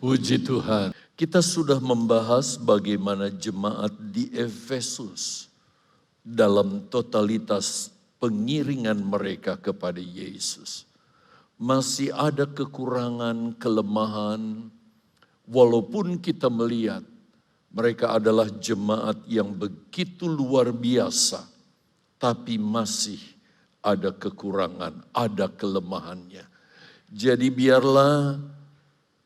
Puji Tuhan. Kita sudah membahas bagaimana jemaat di Efesus dalam totalitas pengiringan mereka kepada Yesus. Masih ada kekurangan, kelemahan, walaupun kita melihat mereka adalah jemaat yang begitu luar biasa, tapi masih ada kekurangan, ada kelemahannya. Jadi biarlah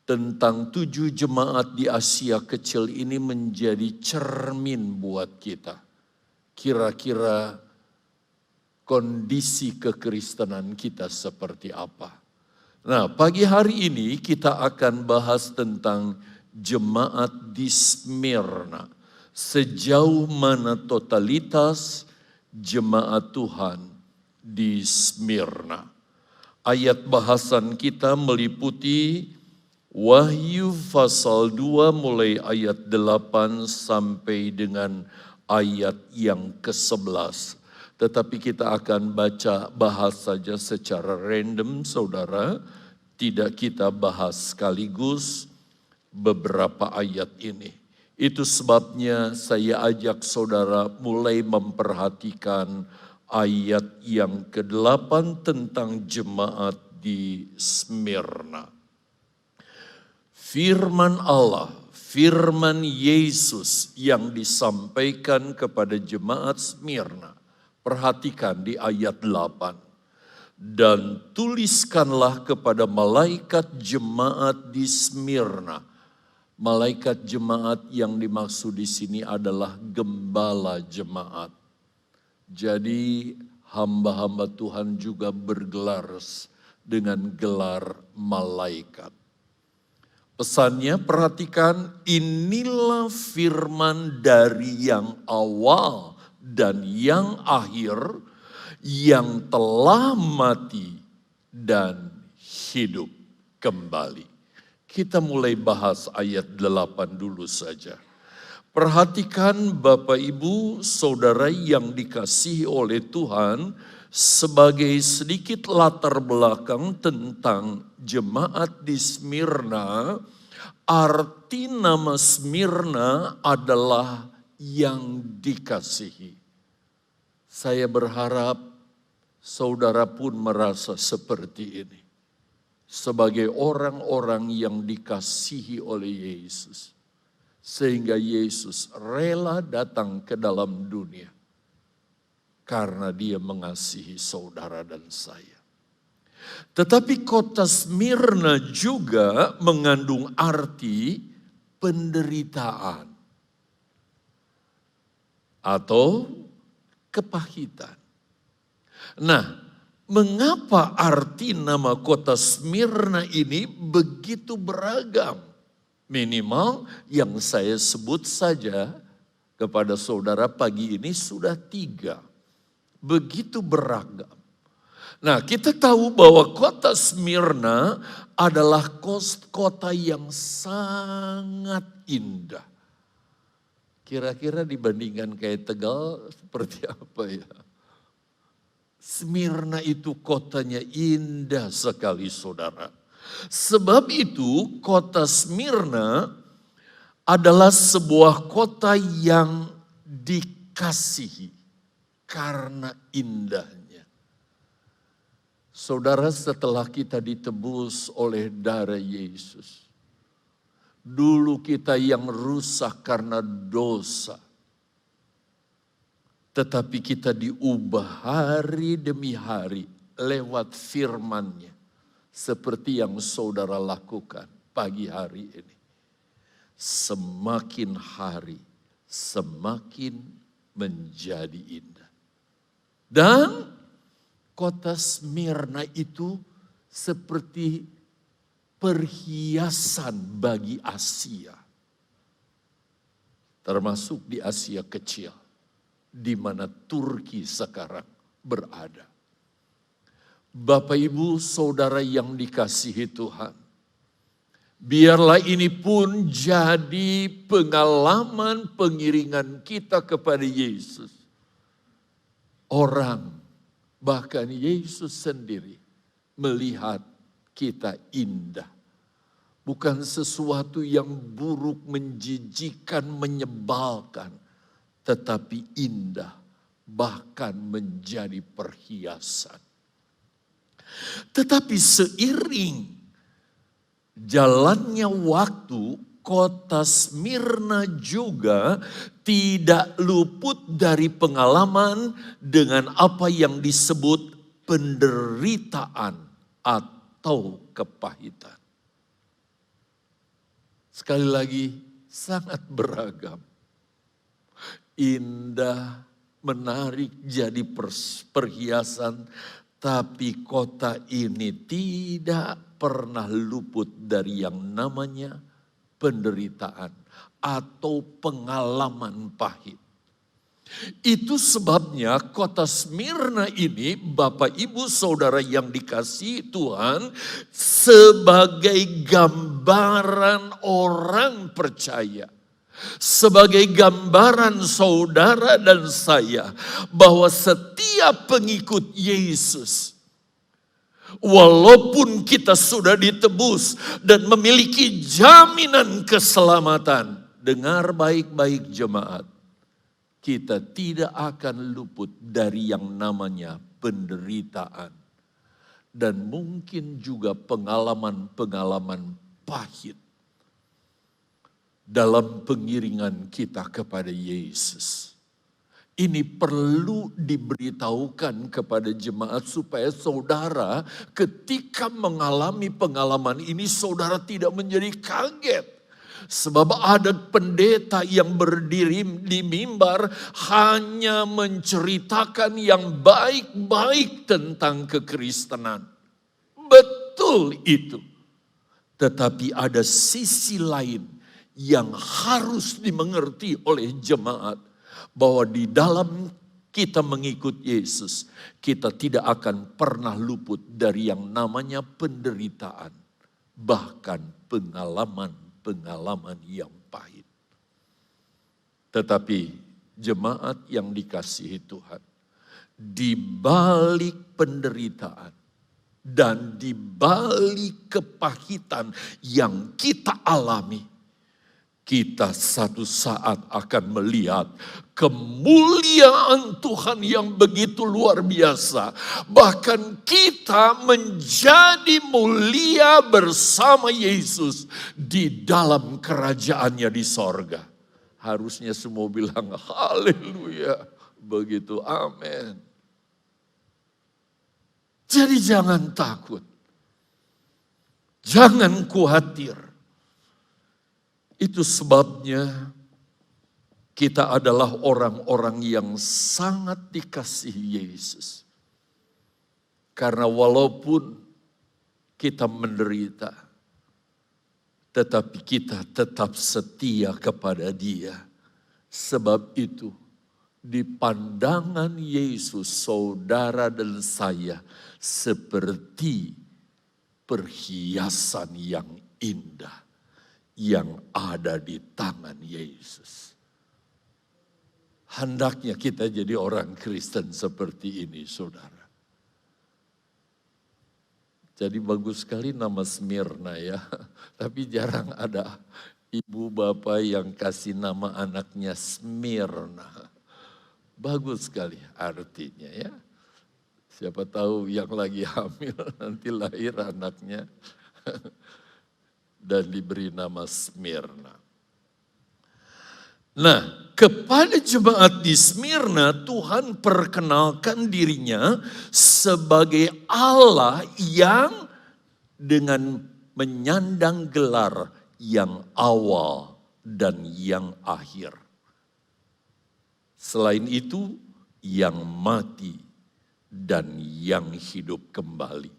tentang 7 jemaat di Asia kecil ini menjadi cermin buat kita. Kira-kira kondisi kekristenan kita seperti apa. Nah, pagi hari ini kita akan bahas tentang jemaat di Smyrna. Sejauh mana totalitas jemaat Tuhan di Smyrna. Ayat bahasan kita meliputi Wahyu pasal 2 mulai ayat 8 sampai dengan ayat yang ke-11. Tetapi kita akan bahas saja secara random saudara. Tidak kita bahas sekaligus beberapa ayat ini. Itu sebabnya saya ajak saudara mulai memperhatikan ayat yang ke-8 tentang jemaat di Smyrna. Firman Allah, firman Yesus yang disampaikan kepada jemaat Smyrna. Perhatikan di ayat 8. Dan tuliskanlah kepada malaikat jemaat di Smyrna. Malaikat jemaat yang dimaksud di sini adalah gembala jemaat. Jadi hamba-hamba Tuhan juga bergelar dengan gelar malaikat. Pesannya perhatikan, inilah firman dari yang awal dan yang akhir, yang telah mati dan hidup kembali. Kita mulai bahas ayat 8 dulu saja. Perhatikan Bapak Ibu Saudara yang dikasihi oleh Tuhan, sebagai sedikit latar belakang tentang jemaat di Smyrna, arti nama Smyrna adalah yang dikasihi. Saya berharap saudara pun merasa seperti ini. Sebagai orang-orang yang dikasihi oleh Yesus. Sehingga Yesus rela datang ke dalam dunia. Karena dia mengasihi saudara dan saya. Tetapi kota Smyrna juga mengandung arti penderitaan. Atau kepahitan. Nah, mengapa arti nama kota Smyrna ini begitu beragam? Minimal yang saya sebut saja kepada saudara pagi ini sudah 3. Begitu beragam. Nah, kita tahu bahwa kota Smyrna adalah kota yang sangat indah. Kira-kira dibandingkan kayak Tegal seperti apa ya? Smyrna itu kotanya indah sekali saudara. Sebab itu kota Smyrna adalah sebuah kota yang dikasihi. Karena indahnya. Saudara, setelah kita ditebus oleh darah Yesus. Dulu kita yang rusak karena dosa. Tetapi kita diubah hari demi hari lewat firman-Nya. Seperti yang saudara lakukan pagi hari ini. Semakin hari, semakin menjadi indah. Dan kota Smyrna itu seperti perhiasan bagi Asia. Termasuk di Asia kecil. Di mana Turki sekarang berada. Bapak Ibu Saudara yang dikasihi Tuhan. Biarlah ini pun jadi pengalaman pengiringan kita kepada Yesus. Orang, bahkan Yesus sendiri melihat kita indah. bukan sesuatu yang buruk, menjijikan, menyebalkan, tetapi indah, bahkan menjadi perhiasan. Tetapi seiring jalannya waktu, kota Smyrna juga tidak luput dari pengalaman dengan apa yang disebut penderitaan atau kepahitan. Sekali lagi, sangat beragam. Indah, menarik, jadi perhiasan. Tapi kota ini tidak pernah luput dari yang namanya penderitaan atau pengalaman pahit. Itu sebabnya kota Smyrna ini, Bapak Ibu Saudara yang dikasihi Tuhan, sebagai gambaran orang percaya. Sebagai gambaran saudara dan saya, bahwa setiap pengikut Yesus, walaupun kita sudah ditebus dan memiliki jaminan keselamatan, dengar baik-baik jemaat, kita tidak akan luput dari yang namanya penderitaan. Dan mungkin juga pengalaman-pengalaman pahit dalam pengiringan kita kepada Yesus. Ini perlu diberitahukan kepada jemaat supaya saudara ketika mengalami pengalaman ini saudara tidak menjadi kaget. Sebab ada pendeta yang berdiri di mimbar hanya menceritakan yang baik-baik tentang kekristenan. Betul itu. Tetapi ada sisi lain yang harus dimengerti oleh jemaat, bahwa di dalam kita mengikut Yesus, kita tidak akan pernah luput dari yang namanya penderitaan, bahkan pengalaman-pengalaman yang pahit. Tetapi jemaat yang dikasihi Tuhan, di balik penderitaan dan di balik kepahitan yang kita alami, kita satu saat akan melihat kemuliaan Tuhan yang begitu luar biasa. Bahkan kita menjadi mulia bersama Yesus di dalam kerajaannya di sorga. Harusnya semua bilang haleluya. Begitu, amin. Jadi jangan takut. Jangan khawatir. Itu sebabnya kita adalah orang-orang yang sangat dikasihi Yesus. Karena walaupun kita menderita, tetapi kita tetap setia kepada Dia. Sebab itu, di pandangan Yesus, saudara dan saya seperti perhiasan yang indah yang ada di tangan Yesus. Hendaknya kita jadi orang Kristen seperti ini, saudara. Jadi bagus sekali nama Smyrna ya. Tapi jarang ada ibu bapak yang kasih nama anaknya Smyrna. Bagus sekali artinya ya. Siapa tahu yang lagi hamil nanti lahir anaknya. Dan diberi nama Smyrna. Nah, kepada jemaat di Smyrna, Tuhan perkenalkan dirinya sebagai Allah yang dengan menyandang gelar yang awal dan yang akhir. Selain itu, yang mati dan yang hidup kembali.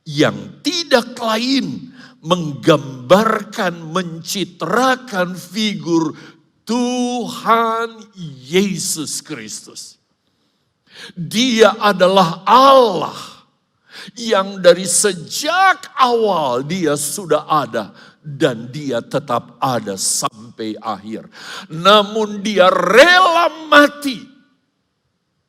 Yang tidak lain menggambarkan, mencitrakan figur Tuhan Yesus Kristus. Dia adalah Allah yang dari sejak awal Dia sudah ada dan Dia tetap ada sampai akhir. Namun Dia rela mati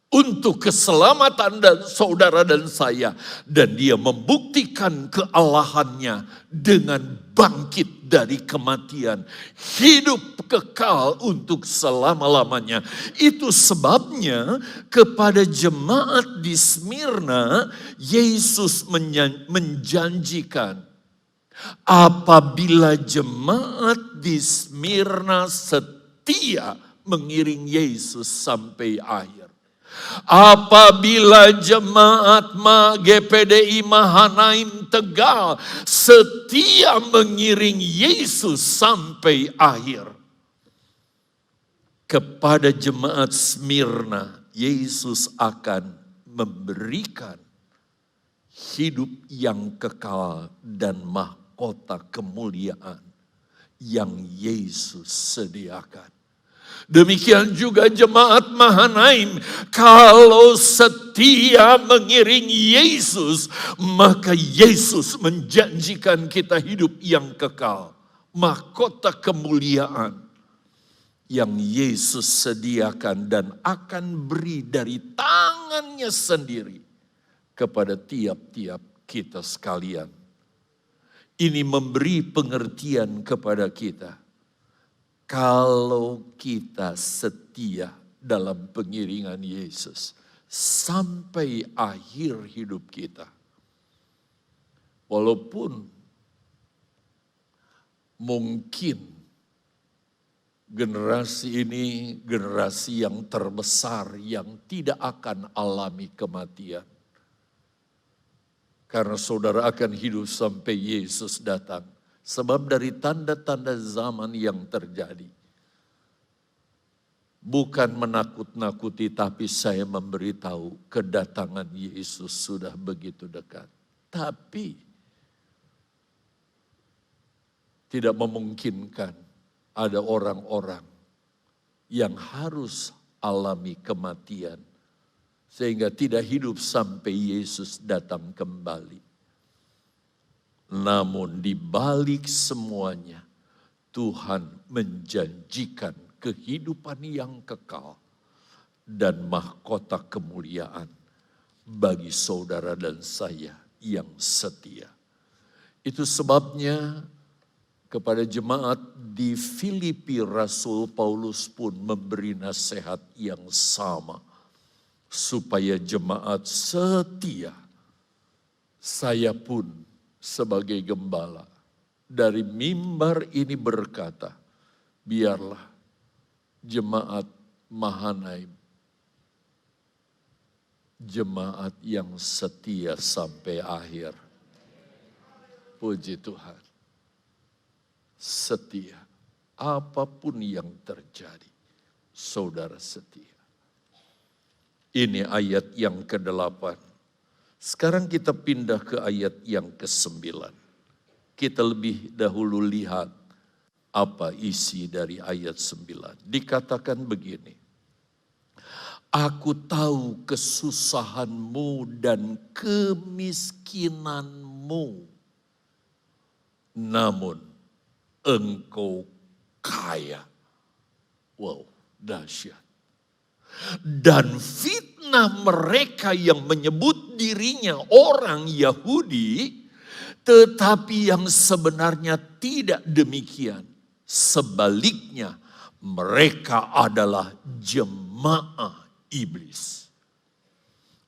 untuk keselamatan dan saudara dan saya. Dan dia membuktikan kealahannya dengan bangkit dari kematian. Hidup kekal untuk selama-lamanya. Itu sebabnya kepada jemaat di Smyrna, Yesus menjanjikan, apabila jemaat di Smyrna setia mengiring Yesus sampai akhir. Apabila jemaat GPDI Mahanaim Tegal setia mengiring Yesus sampai akhir. Kepada jemaat Smyrna, Yesus akan memberikan hidup yang kekal dan mahkota kemuliaan yang Yesus sediakan. Demikian juga jemaat Mahanaim, kalau setia mengiring Yesus, maka Yesus menjanjikan kita hidup yang kekal, mahkota kemuliaan yang Yesus sediakan dan akan beri dari tangannya sendiri kepada tiap-tiap kita sekalian. Ini memberi pengertian kepada kita. Kalau kita setia dalam pengiringan Yesus sampai akhir hidup kita. Walaupun mungkin generasi ini generasi yang terbesar yang tidak akan alami kematian. Karena saudara akan hidup sampai Yesus datang. Sebab dari tanda-tanda zaman yang terjadi. Bukan menakut-nakuti, tapi saya memberitahu kedatangan Yesus sudah begitu dekat. Tapi tidak memungkinkan ada orang-orang yang harus alami kematian. Sehingga tidak hidup sampai Yesus datang kembali. Namun di balik semuanya, Tuhan menjanjikan kehidupan yang kekal dan mahkota kemuliaan bagi saudara dan saya yang setia. Itu sebabnya kepada jemaat di Filipi, Rasul Paulus pun memberi nasihat yang sama. Supaya jemaat setia. Saya pun sebagai gembala dari mimbar ini berkata, biarlah jemaat Mahanaim, jemaat yang setia sampai akhir. Puji Tuhan. Setia. Apapun yang terjadi, saudara setia. Ini ayat yang ke-8. Sekarang kita pindah ke ayat yang ke-9. Kita lebih dahulu lihat apa isi dari ayat 9. Dikatakan begini. Aku tahu kesusahanmu dan kemiskinanmu. Namun engkau kaya. Wow, dahsyat. Dan fitnah mereka yang menyebut dirinya orang Yahudi, tetapi yang sebenarnya tidak demikian. Sebaliknya, mereka adalah jemaah iblis.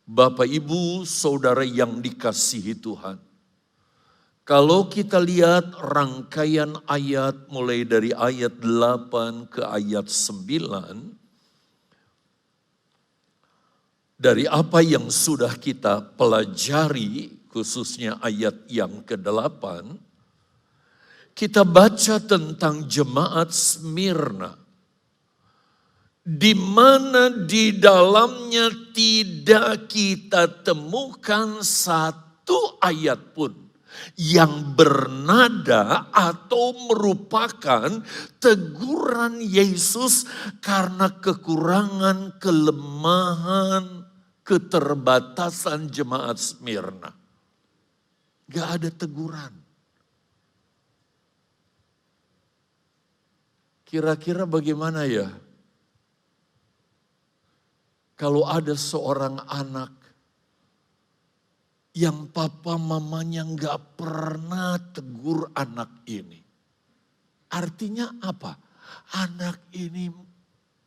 Bapak, Ibu, Saudara yang dikasihi Tuhan. Kalau kita lihat rangkaian ayat mulai dari ayat 8 ke ayat 9, dari apa yang sudah kita pelajari, khususnya ayat yang ke-8, kita baca tentang jemaat Smyrna, di mana di dalamnya tidak kita temukan satu ayat pun yang bernada atau merupakan teguran Yesus karena kekurangan, kelemahan, keterbatasan jemaat Smyrna. Gak ada teguran. Kira-kira bagaimana ya? Kalau ada seorang anak yang papa mamanya nggak pernah tegur anak ini. Artinya apa? Anak ini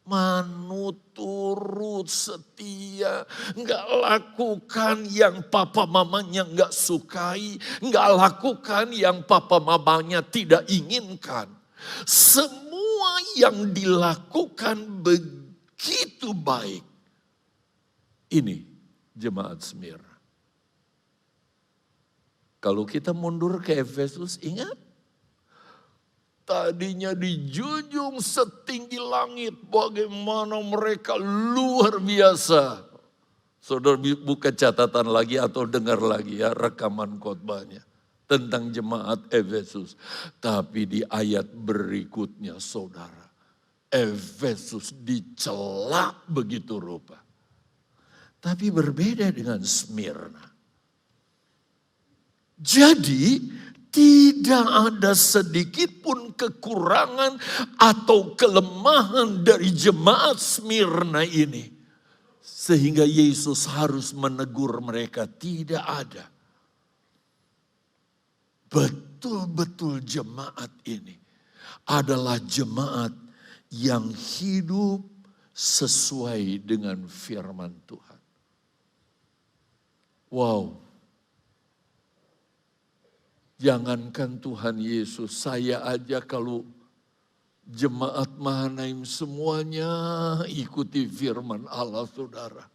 manut, turut, setia, nggak lakukan yang papa mamanya nggak sukai, nggak lakukan yang papa mamanya tidak inginkan. Semua yang dilakukan begitu baik. Ini jemaat Smyrna. Kalau kita mundur ke Efesus, ingat? Tadinya dijunjung setinggi langit, bagaimana mereka luar biasa. Saudara buka catatan lagi atau dengar lagi ya rekaman khotbahnya tentang jemaat Efesus. Tapi di ayat berikutnya saudara, Efesus dicela begitu rupa. Tapi berbeda dengan Smyrna. Jadi tidak ada sedikit pun kekurangan atau kelemahan dari jemaat Smyrna ini. Sehingga Yesus harus menegur mereka, tidak ada. Betul-betul jemaat ini adalah jemaat yang hidup sesuai dengan firman Tuhan. Wow. Jangankan Tuhan Yesus, saya aja kalau jemaat Mahanaim semuanya ikuti firman Allah saudara.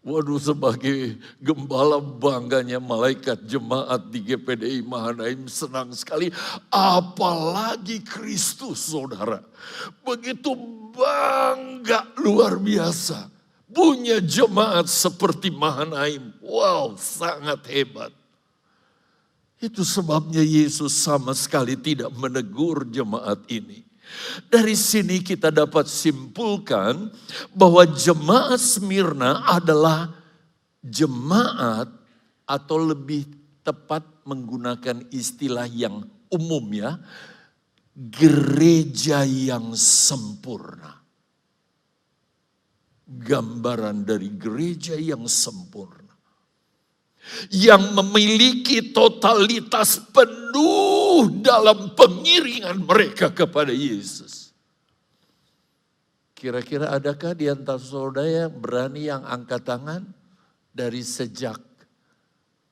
Waduh, sebagai gembala bangganya malaikat jemaat di GPDI Mahanaim senang sekali. Apalagi Kristus saudara. Begitu bangga luar biasa. Punya jemaat seperti Mahanaim. Wow, sangat hebat. Itu sebabnya Yesus sama sekali tidak menegur jemaat ini. Dari sini kita dapat simpulkan bahwa jemaat Smyrna adalah jemaat atau lebih tepat menggunakan istilah yang umum ya, gereja yang sempurna. Gambaran dari gereja yang sempurna. Yang memiliki totalitas penuh dalam pengiringan mereka kepada Yesus. Kira-kira adakah di antara saudara yang berani yang angkat tangan dari sejak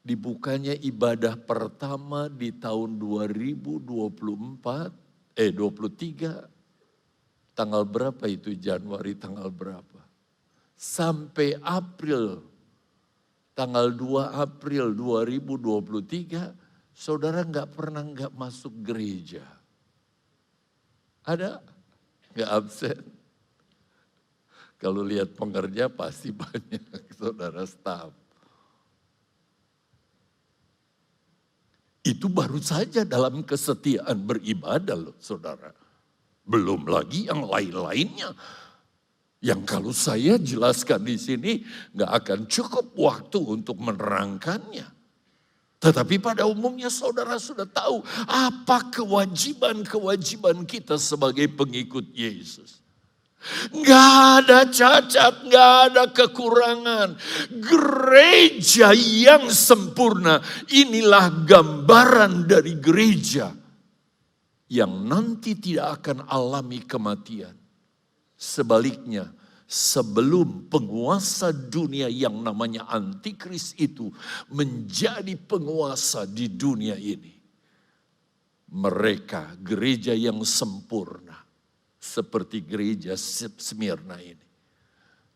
dibukanya ibadah pertama di tahun 23, tanggal berapa itu Januari tanggal berapa? Sampai April, tanggal 2 April 2023, saudara nggak pernah nggak masuk gereja. Ada? Nggak absen? Kalau lihat pengerja pasti banyak saudara staf. Itu baru saja dalam kesetiaan beribadah loh saudara. Belum lagi yang lain-lainnya. Yang kalau saya jelaskan di sini nggak akan cukup waktu untuk menerangkannya. Tetapi pada umumnya saudara sudah tahu apa kewajiban-kewajiban kita sebagai pengikut Yesus. Nggak ada cacat, nggak ada kekurangan. Gereja yang sempurna, inilah gambaran dari gereja yang nanti tidak akan alami kematian. Sebaliknya, sebelum penguasa dunia yang namanya antikris itu menjadi penguasa di dunia ini, mereka gereja yang sempurna seperti gereja Smyrna ini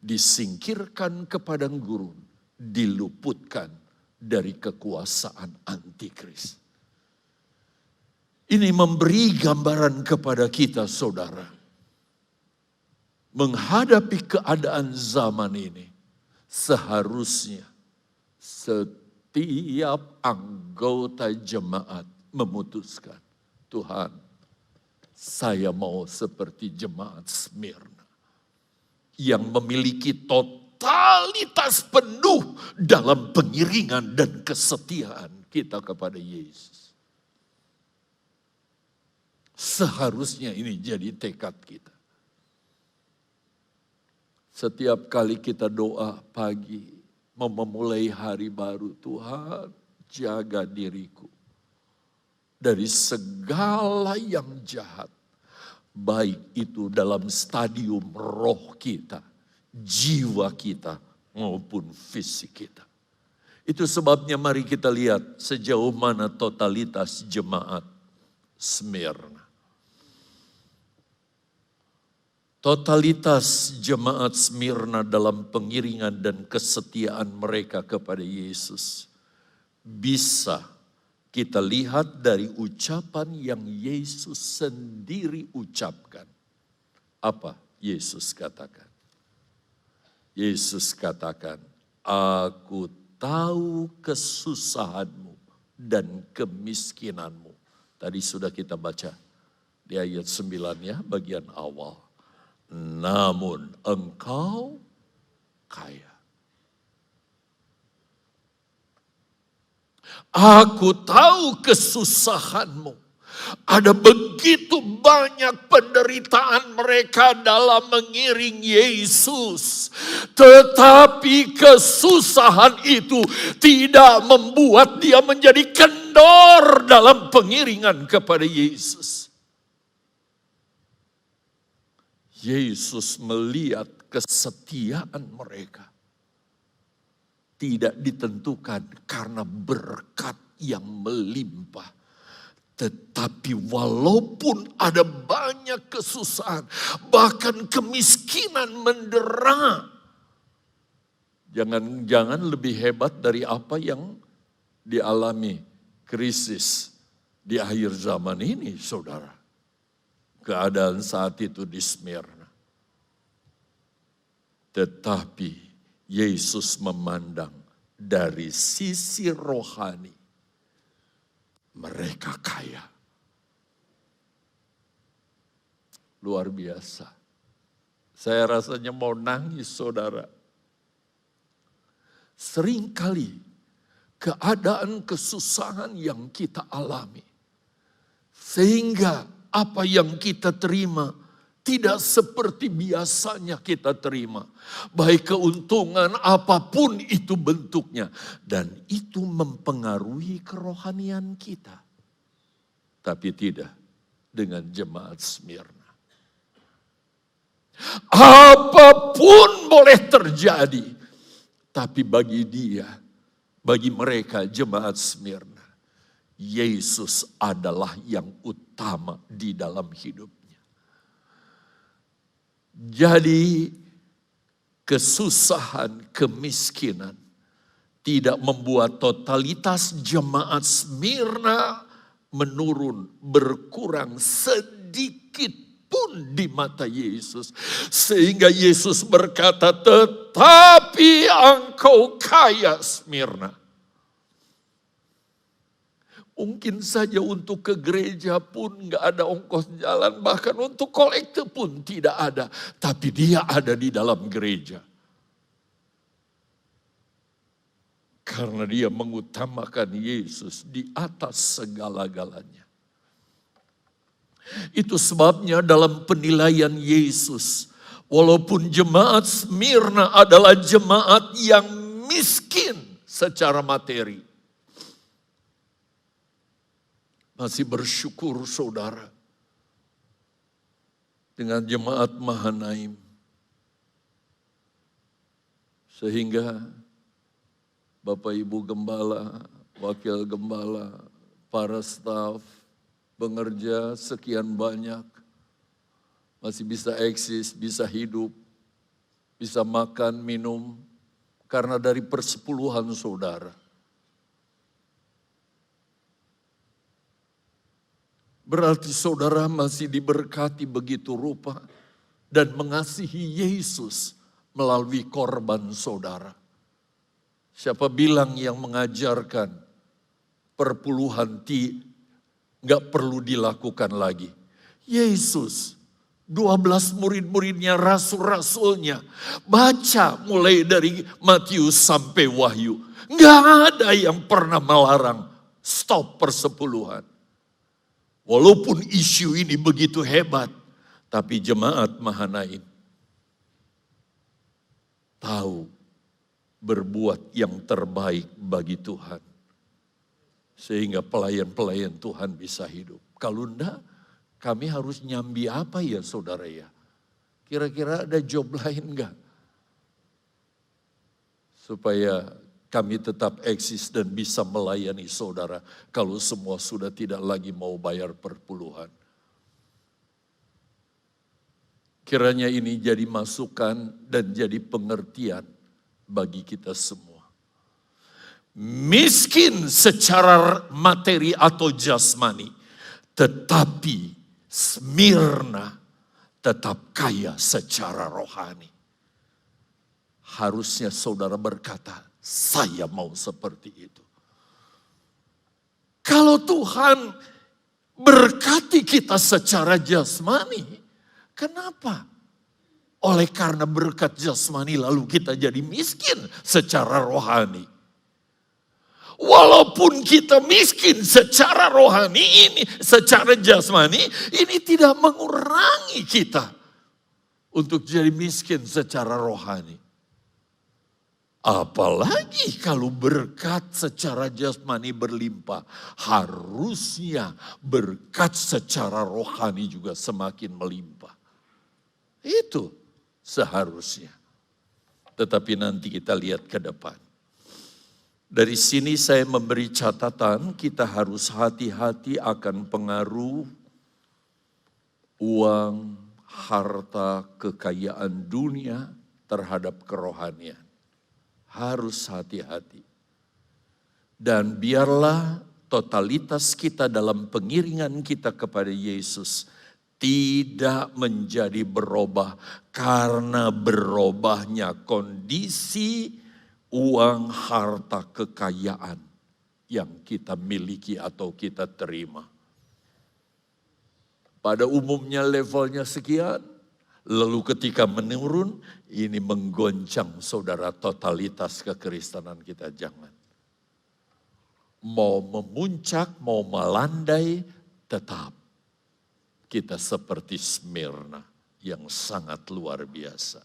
disingkirkan ke padang gurun, diluputkan dari kekuasaan antikris. Ini memberi gambaran kepada kita saudara. Menghadapi keadaan zaman ini, seharusnya setiap anggota jemaat memutuskan, Tuhan, saya mau seperti jemaat Smyrna yang memiliki totalitas penuh dalam pengiringan dan kesetiaan kita kepada Yesus. Seharusnya ini jadi tekad kita. Setiap kali kita doa pagi, mau memulai hari baru, Tuhan jaga diriku dari segala yang jahat. Baik itu dalam stadium roh kita, jiwa kita, maupun fisik kita. Itu sebabnya mari kita lihat sejauh mana totalitas jemaat Smyrna. Totalitas jemaat Smyrna dalam pengiringan dan kesetiaan mereka kepada Yesus bisa kita lihat dari ucapan yang Yesus sendiri ucapkan. Apa Yesus katakan? Yesus katakan, aku tahu kesusahanmu dan kemiskinanmu. Tadi sudah kita baca di ayat 9 ya, bagian awal. Namun engkau kaya. Aku tahu kesusahanmu. Ada begitu banyak penderitaan mereka dalam mengiring Yesus. Tetapi kesusahan itu tidak membuat dia menjadi kendor dalam pengiringan kepada Yesus. Yesus melihat kesetiaan mereka. Tidak ditentukan karena berkat yang melimpah. Tetapi walaupun ada banyak kesusahan, bahkan kemiskinan mendera. Jangan lebih hebat dari apa yang dialami krisis di akhir zaman ini, saudara. Keadaan saat itu di Smyrna. Tetapi Yesus memandang dari sisi rohani. Mereka kaya. Luar biasa. Saya rasanya mau nangis, saudara. Seringkali keadaan kesusahan yang kita alami. Sehingga apa yang kita terima tidak seperti biasanya kita terima. Baik keuntungan apapun itu bentuknya. Dan itu mempengaruhi kerohanian kita. Tapi tidak dengan jemaat Smyrna. Apapun boleh terjadi. Tapi bagi dia, bagi mereka jemaat Smyrna, Yesus adalah yang utama di dalam hidupnya. Jadi kesusahan, kemiskinan tidak membuat totalitas jemaat Smyrna menurun, berkurang sedikit pun di mata Yesus. Sehingga Yesus berkata, tetapi engkau kaya Smyrna. Mungkin saja untuk ke gereja pun gak ada ongkos jalan. Bahkan untuk kolekte pun tidak ada. Tapi dia ada di dalam gereja. Karena dia mengutamakan Yesus di atas segala-galanya. Itu sebabnya dalam penilaian Yesus. Walaupun jemaat Smyrna adalah jemaat yang miskin secara materi. Masih bersyukur saudara dengan jemaat Mahanaim. Sehingga Bapak Ibu Gembala, Wakil Gembala, para staf, pengerja sekian banyak. Masih bisa eksis, bisa hidup, bisa makan, minum. Karena dari persepuluhan saudara. Berarti saudara masih diberkati begitu rupa dan mengasihi Yesus melalui korban saudara. Siapa bilang yang mengajarkan perpuluhan nggak perlu dilakukan lagi? Yesus, 12 murid-muridnya, rasul-rasulnya. Baca mulai dari Matius sampai Wahyu. Nggak ada yang pernah melarang stop persepuluhan. Walaupun isu ini begitu hebat, tapi jemaat Mahanaim tahu berbuat yang terbaik bagi Tuhan. Sehingga pelayan-pelayan Tuhan bisa hidup. Kalau enggak, kami harus nyambi apa ya saudara ya? Kira-kira ada job lain enggak? Supaya kami tetap eksis dan bisa melayani saudara. Kalau semua sudah tidak lagi mau bayar perpuluhan. Kiranya ini jadi masukan dan jadi pengertian bagi kita semua. Miskin secara materi atau jasmani, tetapi Smyrna tetap kaya secara rohani. Harusnya saudara berkata, saya mau seperti itu. Kalau Tuhan berkati kita secara jasmani, kenapa? Oleh karena berkat jasmani lalu kita jadi miskin secara rohani. Walaupun kita miskin secara rohani ini, secara jasmani, ini tidak mengurangi kita untuk jadi miskin secara rohani. Apalagi kalau berkat secara jasmani berlimpah, harusnya berkat secara rohani juga semakin melimpah. Itu seharusnya. Tetapi nanti kita lihat ke depan. Dari sini saya memberi catatan, kita harus hati-hati akan pengaruh uang, harta, kekayaan dunia terhadap kerohanian. Harus hati-hati. Dan biarlah totalitas kita dalam pengiringan kita kepada Yesus tidak menjadi berubah karena berubahnya kondisi uang, harta, kekayaan yang kita miliki atau kita terima. Pada umumnya levelnya sekian, lalu ketika menurun, ini menggoncang saudara totalitas kekristenan kita. Jangan. Mau memuncak, mau melandai, tetap kita seperti Smyrna yang sangat luar biasa.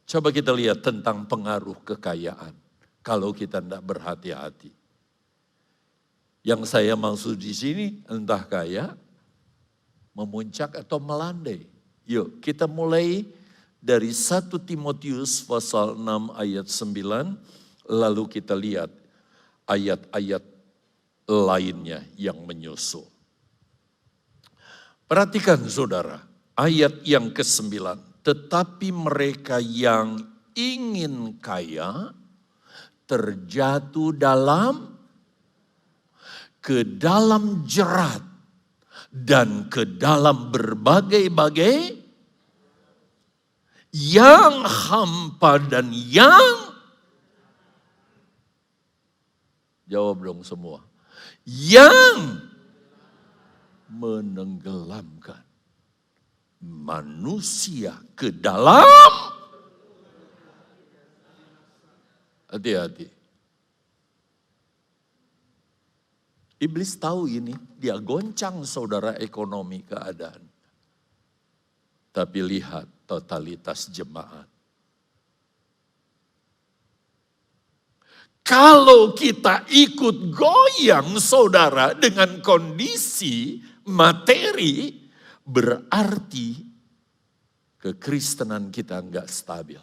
Coba kita lihat tentang pengaruh kekayaan. Kalau kita tidak berhati-hati. Yang saya maksud di sini entah kaya, memuncak atau melandai. Yuk kita mulai dari 1 Timotius pasal 6 ayat 9. Lalu kita lihat ayat-ayat lainnya yang menyusul. Perhatikan saudara, ayat yang ke-9. Tetapi mereka yang ingin kaya terjatuh ke dalam jerat dan ke dalam berbagai-bagai yang hampa dan yang jawab dong semua. Yang menenggelamkan manusia ke dalam, hati-hati. Iblis tahu ini, dia goncang saudara ekonomi keadaan. Tapi lihat totalitas jemaat. Kalau kita ikut goyang saudara dengan kondisi materi, berarti kekristenan kita enggak stabil.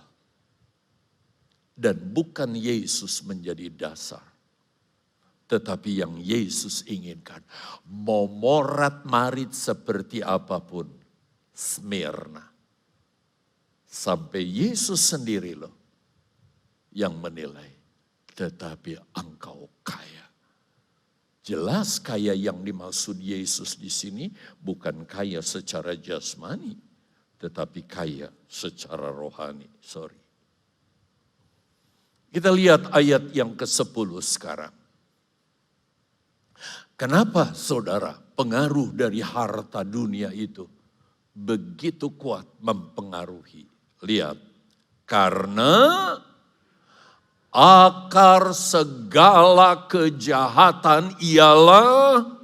Dan bukan Yesus menjadi dasar. Tetapi yang Yesus inginkan. Mau morat marit seperti apapun. Smyrna. Sampai Yesus sendiri loh. Yang menilai. Tetapi engkau kaya. Jelas kaya yang dimaksud Yesus di sini bukan kaya secara jasmani, tetapi kaya secara rohani. Kita lihat ayat yang ke-10 sekarang. Kenapa saudara pengaruh dari harta dunia itu begitu kuat mempengaruhi? Lihat, karena akar segala kejahatan ialah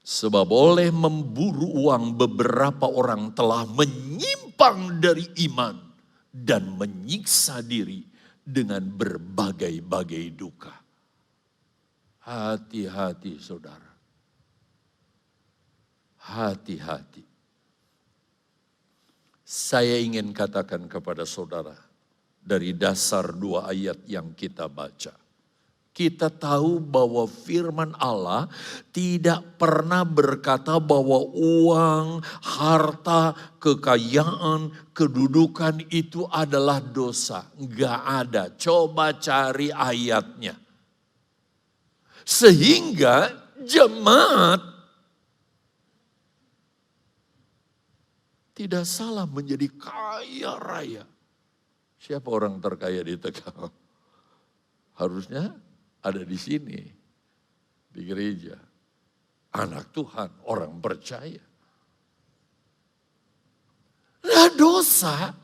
sebab oleh memburu uang beberapa orang telah menyimpan menyimpang dari iman dan menyiksa diri dengan berbagai-bagai duka. Hati-hati saudara. Hati-hati. Saya ingin katakan kepada saudara, dari dasar 2 ayat yang kita baca. Kita tahu bahwa firman Allah tidak pernah berkata bahwa uang, harta, kekayaan, kedudukan itu adalah dosa. Enggak ada. Coba cari ayatnya. Sehingga jemaat tidak salah menjadi kaya raya. Siapa orang terkaya di Tegal? Harusnya ada di sini, di gereja. Anak Tuhan, orang percaya. Nah dosa,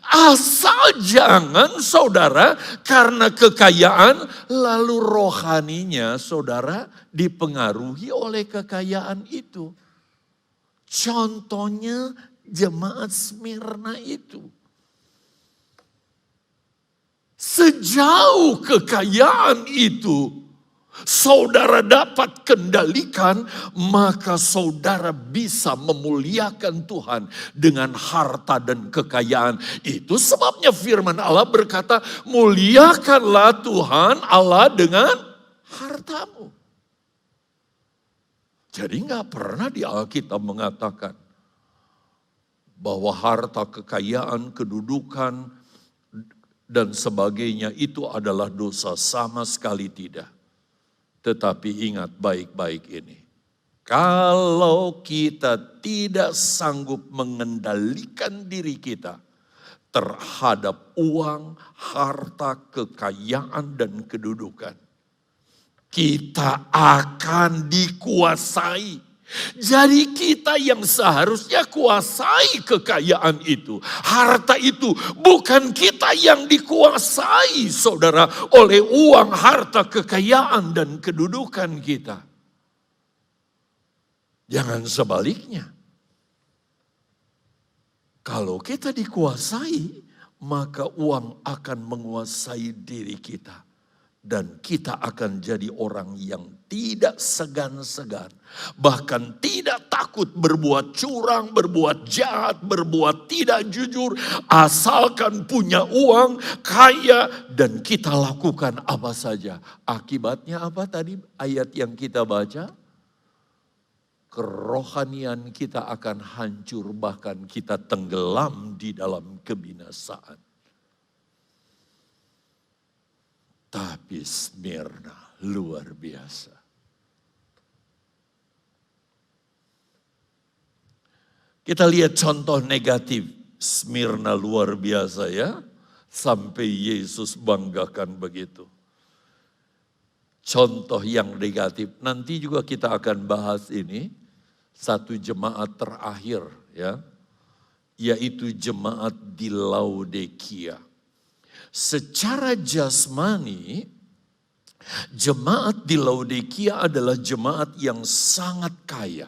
asal jangan saudara karena kekayaan lalu rohaninya saudara dipengaruhi oleh kekayaan itu. Contohnya jemaat Smyrna itu. Sejauh kekayaan itu saudara dapat kendalikan, maka saudara bisa memuliakan Tuhan dengan harta dan kekayaan. Itu sebabnya firman Allah berkata, muliakanlah Tuhan Allah dengan hartamu. Jadi nggak pernah di Alkitab mengatakan bahwa harta, kekayaan, kedudukan, dan sebagainya itu adalah dosa, sama sekali tidak. Tetapi ingat baik-baik ini. Kalau kita tidak sanggup mengendalikan diri kita terhadap uang, harta, kekayaan, dan kedudukan, kita akan dikuasai. Jadi kita yang seharusnya kuasai kekayaan itu, harta itu, bukan kita yang dikuasai saudara oleh uang, harta, kekayaan dan kedudukan kita. Jangan sebaliknya. Kalau kita dikuasai, maka uang akan menguasai diri kita. Dan kita akan jadi orang yang tidak segan-segan. Bahkan tidak takut berbuat curang, berbuat jahat, berbuat tidak jujur. Asalkan punya uang, kaya, dan kita lakukan apa saja. Akibatnya apa tadi ayat yang kita baca? Kerohanian kita akan hancur, bahkan kita tenggelam di dalam kebinasaan. Tapi Smyrna luar biasa. Kita lihat contoh negatif Smyrna luar biasa ya. Sampai Yesus banggakan begitu. Contoh yang negatif. Nanti juga kita akan bahas ini. Satu jemaat terakhir ya. Yaitu jemaat di Laodikia. Secara jasmani, jemaat di Laodikia adalah jemaat yang sangat kaya.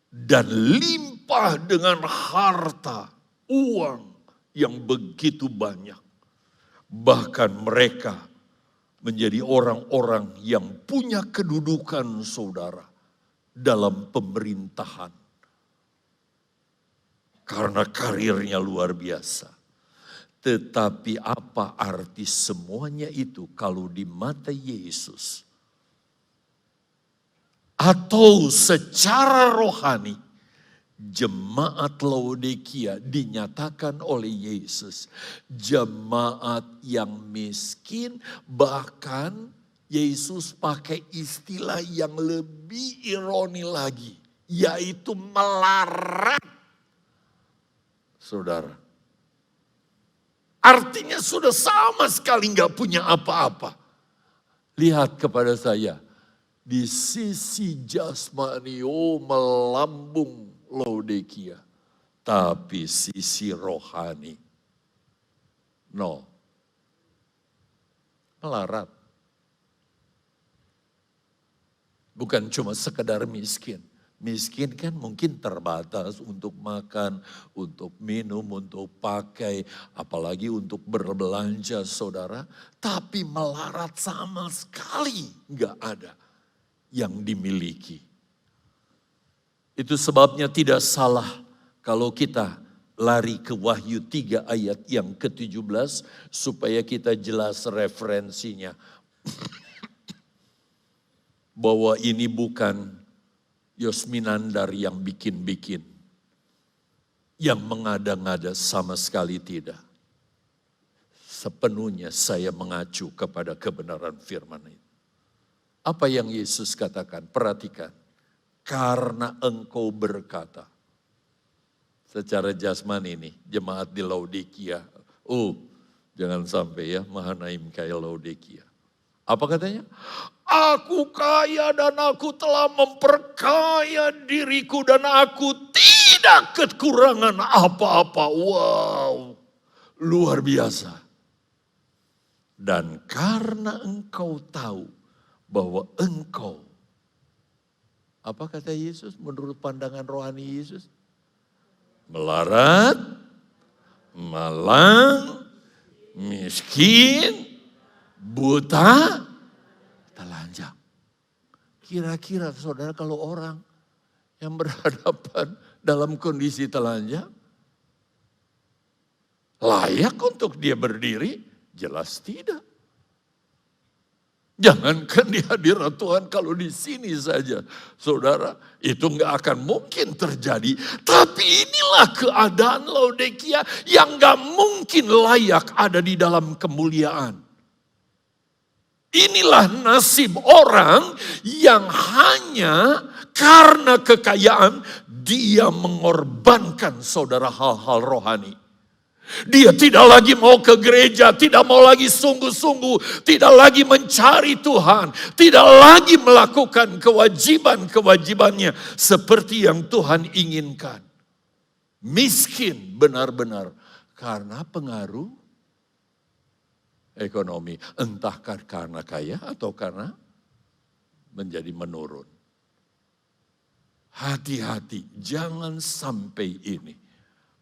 Dan limpah dengan harta, uang yang begitu banyak. Bahkan mereka menjadi orang-orang yang punya kedudukan saudara dalam pemerintahan. Karena karirnya luar biasa. Tetapi apa arti semuanya itu kalau di mata Yesus? Atau secara rohani, jemaat Laodikia dinyatakan oleh Yesus. Jemaat yang miskin, bahkan Yesus pakai istilah yang lebih ironi lagi. Yaitu melarat. Saudara. Artinya sudah sama sekali nggak punya apa-apa. Lihat kepada saya. Di sisi jasmani, melambung Laodikia. Tapi sisi rohani, no. Melarat. Bukan cuma sekedar miskin. Miskin kan mungkin terbatas untuk makan, untuk minum, untuk pakai, apalagi untuk berbelanja saudara. Tapi melarat sama sekali nggak ada yang dimiliki. Itu sebabnya tidak salah kalau kita lari ke Wahyu 3 ayat yang ke-17 supaya kita jelas referensinya. Bahwa ini bukan Yosminandar yang bikin-bikin. Yang mengada-ngada sama sekali tidak. Sepenuhnya saya mengacu kepada kebenaran firman itu. Apa yang Yesus katakan? Perhatikan. Karena engkau berkata. Secara jasmani ini, jemaat di Laodikia. Jangan sampai ya Mahanaim kayak Laodikia. Apa katanya? Aku kaya dan aku telah memperkaya diriku dan aku tidak kekurangan apa-apa. Wow, luar biasa. Dan karena engkau tahu bahwa engkau, apa kata Yesus menurut pandangan rohani Yesus? Melarat, malang, miskin, buta, telanjang. Kira-kira saudara kalau orang yang berhadapan dalam kondisi telanjang, layak untuk dia berdiri? Jelas tidak. Jangankan di hadirat Tuhan, kalau di sini saja saudara itu gak akan mungkin terjadi. Tapi inilah keadaan Laodikia yang gak mungkin layak ada di dalam kemuliaan. Inilah nasib orang yang hanya karena kekayaan dia mengorbankan saudara hal-hal rohani. Dia tidak lagi mau ke gereja, tidak mau lagi sungguh-sungguh, tidak lagi mencari Tuhan, tidak lagi melakukan kewajiban-kewajibannya seperti yang Tuhan inginkan. Miskin benar-benar karena pengaruh ekonomi, entah karena kaya atau karena menjadi menurun. Hati-hati, jangan sampai ini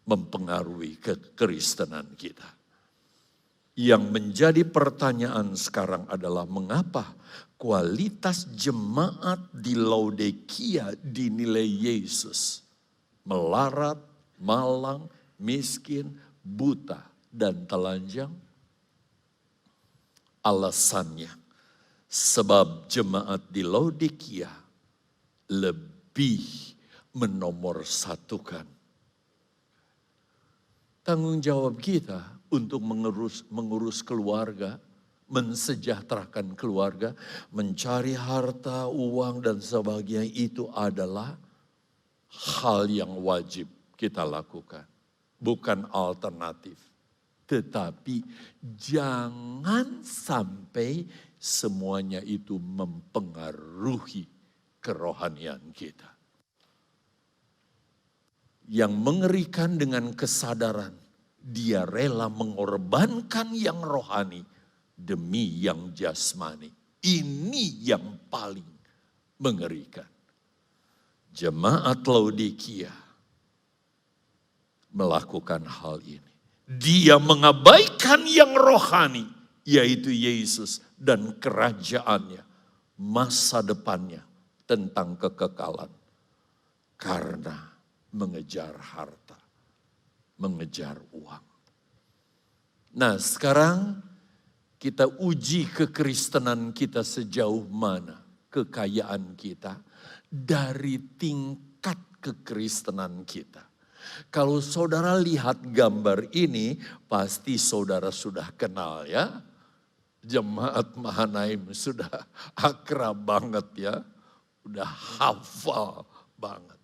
mempengaruhi kekristenan kita. Yang menjadi pertanyaan sekarang adalah mengapa kualitas jemaat di Laodikia dinilai Yesus melarat, malang, miskin, buta, dan telanjang? Alasannya, sebab jemaat di Laodikia lebih menomorsatukan tanggung jawab kita untuk mengurus keluarga, mensejahterakan keluarga, mencari harta, uang dan sebagainya itu adalah hal yang wajib kita lakukan. Bukan alternatif. Tetapi jangan sampai semuanya itu mempengaruhi kerohanian kita. Yang mengerikan dengan kesadaran dia rela mengorbankan yang rohani demi yang jasmani. Ini yang paling mengerikan. Jemaat Laodikia melakukan hal ini. Dia mengabaikan yang rohani, yaitu Yesus dan kerajaannya, masa depannya tentang kekekalan. Karena mengejar harta, mengejar uang. Nah, sekarang kita uji kekristenan kita sejauh mana, kekayaan kita dari tingkat kekristenan kita. Kalau saudara lihat gambar ini, pasti saudara sudah kenal ya. Jemaat Mahanaim sudah akrab banget ya, udah hafal banget.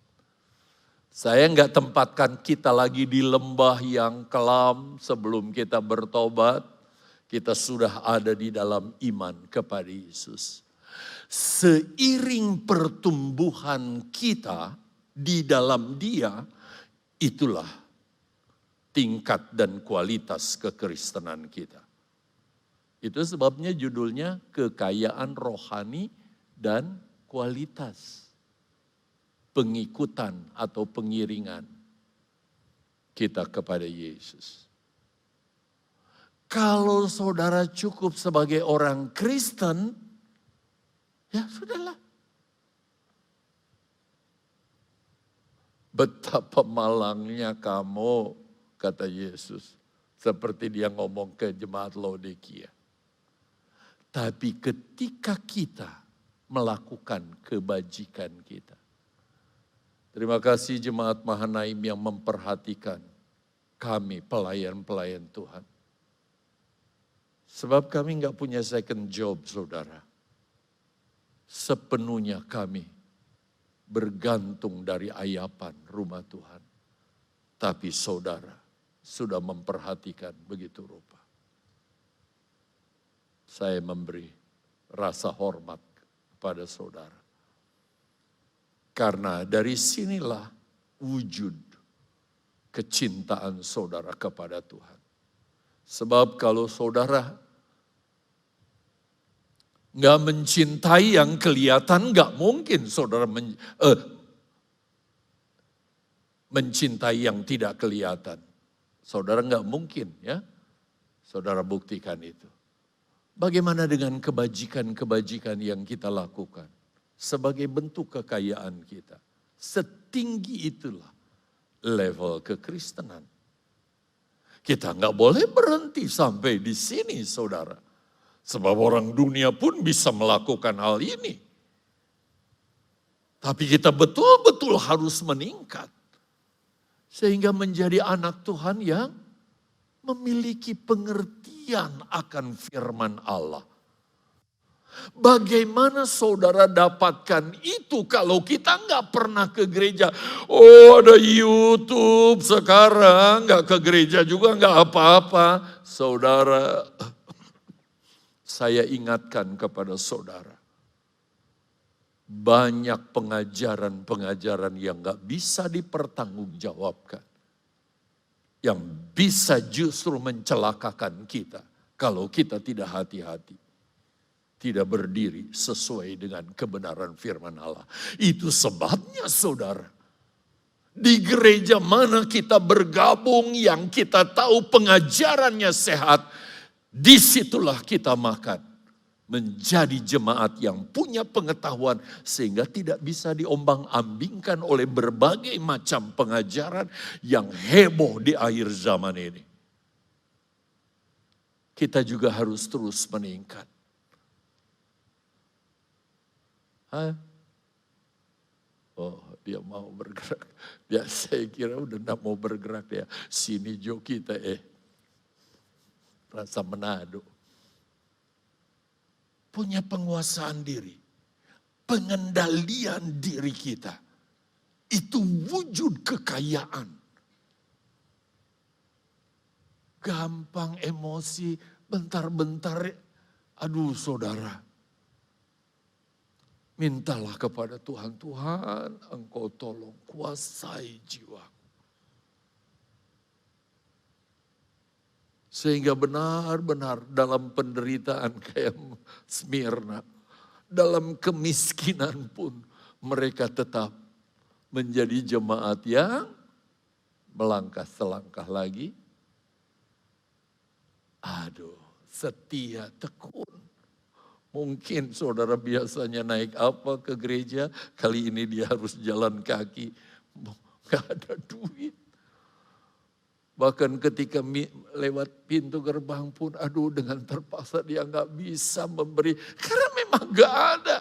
Saya nggak tempatkan kita lagi di lembah yang kelam sebelum kita bertobat. Kita sudah ada di dalam iman kepada Yesus. Seiring pertumbuhan kita di dalam Dia, itulah tingkat dan kualitas kekristenan kita. Itu sebabnya judulnya kekayaan rohani dan kualitas. pengikutan atau pengiringan kita kepada Yesus. Kalau saudara cukup sebagai orang Kristen, ya sudahlah. Betapa malangnya kamu, kata Yesus. Seperti dia ngomong ke jemaat Laodikia. Tapi ketika kita melakukan kebajikan kita. Terima kasih jemaat Mahanaim yang memperhatikan kami pelayan-pelayan Tuhan. Sebab kami nggak punya second job, saudara. Sepenuhnya kami bergantung dari ayapan rumah Tuhan. Tapi saudara sudah memperhatikan begitu rupa. Saya memberi rasa hormat kepada saudara. Karena dari sinilah wujud kecintaan saudara kepada Tuhan. Sebab kalau saudara nggak mencintai yang kelihatan, nggak mungkin saudara mencintai yang tidak kelihatan. Saudara nggak mungkin ya, saudara buktikan itu. Bagaimana dengan kebajikan-kebajikan yang kita lakukan? Sebagai bentuk kekayaan kita. Setinggi itulah level kekristenan. Kita nggak boleh berhenti sampai di sini, saudara. Sebab orang dunia pun bisa melakukan hal ini. Tapi kita betul-betul harus meningkat. Sehingga menjadi anak Tuhan yang memiliki pengertian akan firman Allah. Bagaimana saudara dapatkan itu kalau kita nggak pernah ke gereja? Oh, ada YouTube sekarang, nggak ke gereja juga nggak apa-apa. Saudara, saya ingatkan kepada saudara. Banyak pengajaran-pengajaran yang nggak bisa dipertanggungjawabkan. Yang bisa justru mencelakakan kita kalau kita tidak hati-hati. Tidak berdiri sesuai dengan kebenaran firman Allah. Itu sebabnya saudara. Di gereja mana kita bergabung yang kita tahu pengajarannya sehat. Disitulah kita makan. Menjadi jemaat yang punya pengetahuan. Sehingga tidak bisa diombang-ambingkan oleh berbagai macam pengajaran yang heboh di akhir zaman ini. Kita juga harus terus meningkat. Oh, dia mau bergerak. Dia saya kira udah gak mau bergerak dia. Sini jo kita rasa Manado. Punya penguasaan diri. Pengendalian diri kita. Itu wujud kekayaan. Gampang emosi, bentar-bentar. Aduh saudara. Mintalah kepada Tuhan, Tuhan Engkau tolong kuasai jiwaku. Sehingga benar-benar dalam penderitaan kayak Smyrna, dalam kemiskinan pun mereka tetap menjadi jemaat yang melangkah selangkah lagi. Aduh, setia, tekun. Mungkin saudara biasanya naik apa ke gereja, kali ini dia harus jalan kaki. Gak ada duit. Bahkan ketika lewat pintu gerbang pun, aduh dengan terpaksa dia gak bisa memberi. Karena memang gak ada.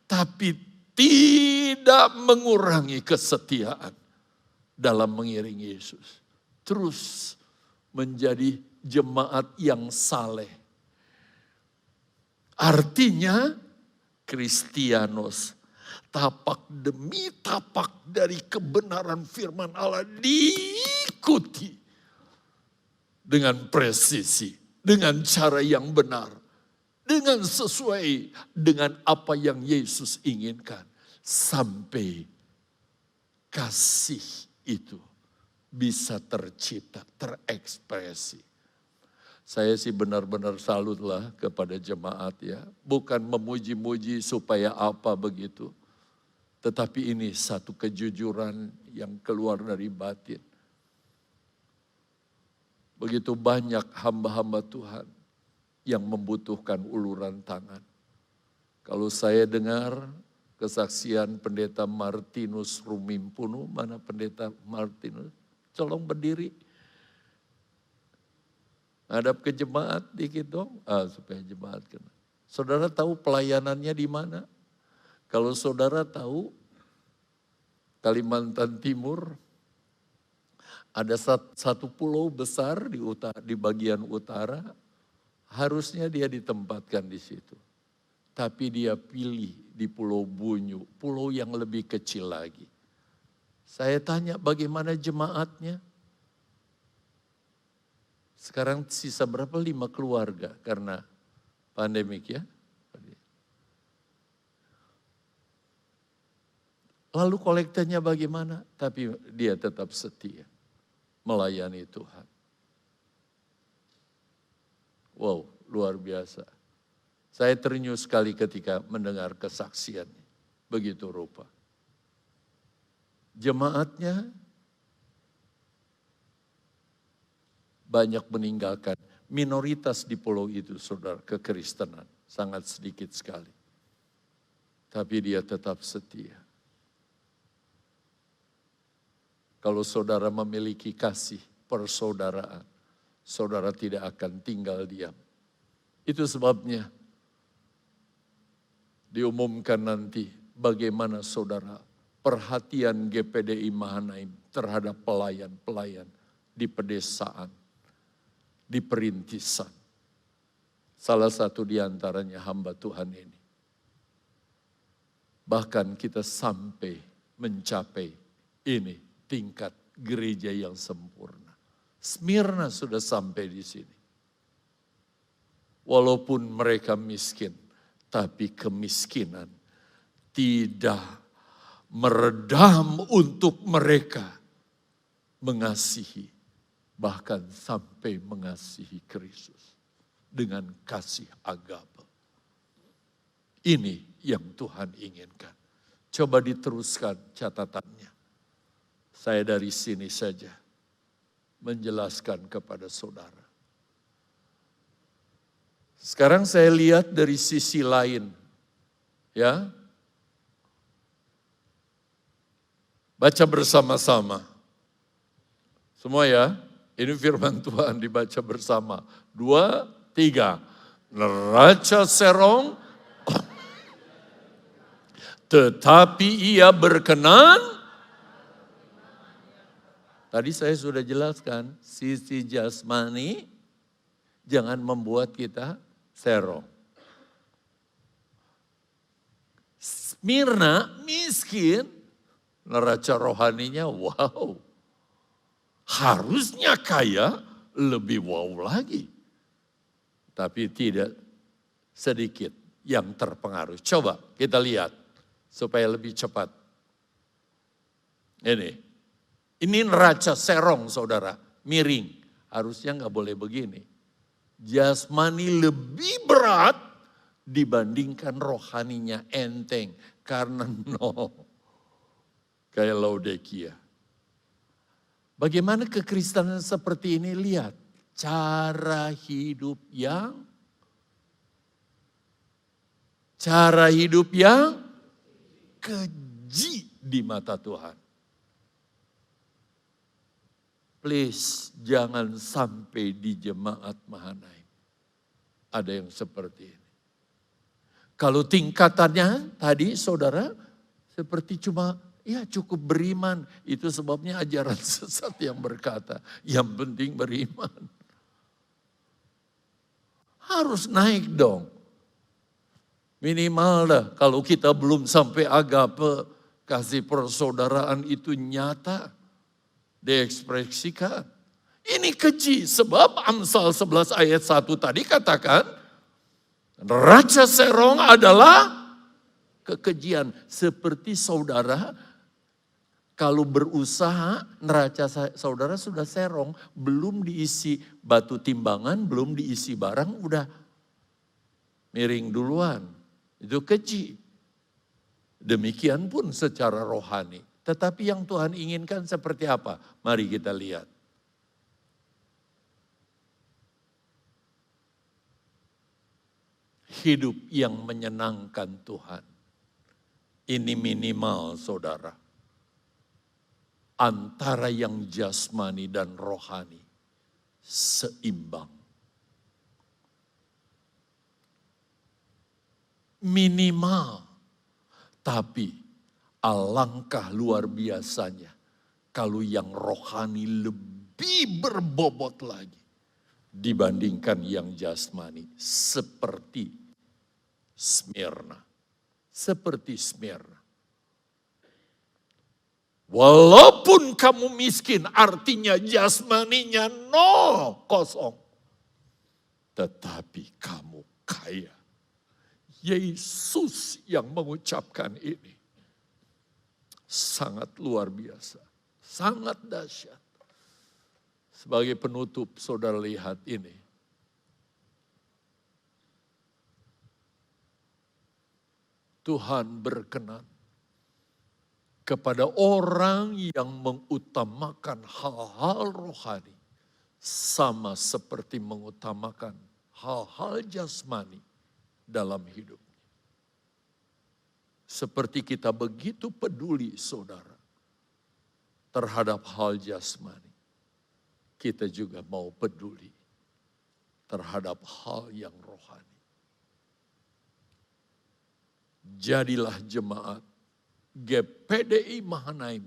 Tapi tidak mengurangi kesetiaan dalam mengiringi Yesus. Terus menjadi jemaat yang saleh. Artinya Kristianos tapak demi tapak dari kebenaran firman Allah diikuti dengan presisi, dengan cara yang benar, dengan sesuai dengan apa yang Yesus inginkan sampai kasih itu bisa tercipta, terekspresi. Saya sih benar-benar salutlah kepada jemaat ya. Bukan memuji-muji supaya apa begitu. Tetapi ini satu kejujuran yang keluar dari batin. Begitu banyak hamba-hamba Tuhan yang membutuhkan uluran tangan. Kalau saya dengar kesaksian pendeta Martinus Rumimpunu, mana pendeta Martinus? Tolong berdiri. Hadap ke jemaat dikit dong, supaya jemaat kena. Saudara tahu pelayanannya di mana? Kalau saudara tahu Kalimantan Timur ada satu pulau besar di bagian utara, harusnya dia ditempatkan di situ. Tapi dia pilih di Pulau Bunyu, pulau yang lebih kecil lagi. Saya tanya bagaimana jemaatnya? Sekarang sisa berapa? 5 keluarga karena pandemik ya. Lalu kolektanya bagaimana? Tapi dia tetap setia melayani Tuhan. Wow, luar biasa. Saya ternyuh sekali ketika mendengar kesaksiannya. Begitu rupa. Jemaatnya banyak meninggalkan. Minoritas di pulau itu, saudara, kekristenan. Sangat sedikit sekali. Tapi dia tetap setia. Kalau saudara memiliki kasih persaudaraan, saudara tidak akan tinggal diam. Itu sebabnya diumumkan nanti bagaimana saudara perhatian GPDI Mahanaim terhadap pelayan-pelayan di pedesaan, di perintisan. Salah satu di antaranya hamba Tuhan ini. Bahkan kita sampai mencapai ini tingkat gereja yang sempurna. Smyrna sudah sampai di sini. Walaupun mereka miskin, tapi kemiskinan tidak meredam untuk mereka mengasihi, bahkan sampai mengasihi Kristus dengan kasih agape. Ini yang Tuhan inginkan. Coba diteruskan catatannya. Saya dari sini saja menjelaskan kepada saudara. Sekarang saya lihat dari sisi lain. Ya. Baca bersama-sama. Semua ya. Ini firman Tuhan dibaca bersama. 2, 3. Neraca serong. Tetapi ia berkenan. Tadi saya sudah jelaskan, sisi jasmani jangan membuat kita serong. Smyrna miskin, neraca rohaninya wow. Harusnya kaya, lebih wow lagi. Tapi tidak sedikit yang terpengaruh. Coba kita lihat supaya lebih cepat. Ini neraca serong saudara, miring. Harusnya nggak boleh begini. Jasmani lebih berat dibandingkan rohaninya enteng. Karena kayak Laodikia. Bagaimana kekristenan seperti ini? Lihat, cara hidup yang keji di mata Tuhan. Please, jangan sampai di jemaat Mahanaim ada yang seperti ini. Kalau tingkatannya tadi saudara seperti cuma ya cukup beriman. Itu sebabnya ajaran sesat yang berkata yang penting beriman. Harus naik dong. Minimal dah kalau kita belum sampai agape, kasih persaudaraan itu nyata. Diekspresikan. Ini keji sebab Amsal 11 ayat 1 tadi katakan neraca serong adalah kekejian. Seperti saudara kalau berusaha neraca saudara sudah serong, belum diisi batu timbangan, belum diisi barang, udah miring duluan. Itu keji. Demikian pun secara rohani. Tetapi yang Tuhan inginkan seperti apa? Mari kita lihat. Hidup yang menyenangkan Tuhan. Ini minimal, saudara. Antara yang jasmani dan rohani seimbang. Minimal. Tapi alangkah luar biasanya kalau yang rohani lebih berbobot lagi dibandingkan yang jasmani. Seperti Smyrna. Seperti Smyrna. Walaupun kamu miskin, artinya jasmaninya kosong. Tetapi kamu kaya. Yesus yang mengucapkan ini. Sangat luar biasa. Sangat dahsyat. Sebagai penutup, saudara lihat ini. Tuhan berkenan kepada orang yang mengutamakan hal-hal rohani. Sama seperti mengutamakan hal-hal jasmani dalam hidupnya. Seperti kita begitu peduli, saudara, terhadap hal jasmani. Kita juga mau peduli terhadap hal yang rohani. Jadilah jemaat GPDI Mahanaim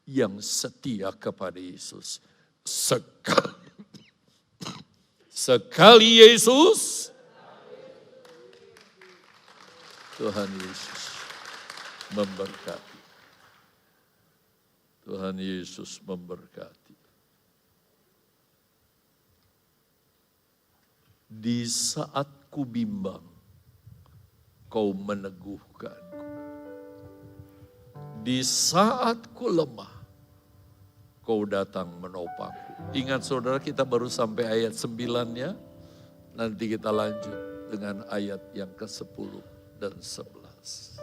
yang setia kepada Yesus. Sekali Yesus, Tuhan Yesus memberkati. Tuhan Yesus memberkati. Di saat ku bimbang, kau meneguhkanku. Di saat ku lemah, kau datang menopangku. Ingat saudara, kita baru sampai ayat 9-nya. Nanti kita lanjut dengan ayat yang ke-10 dan 11.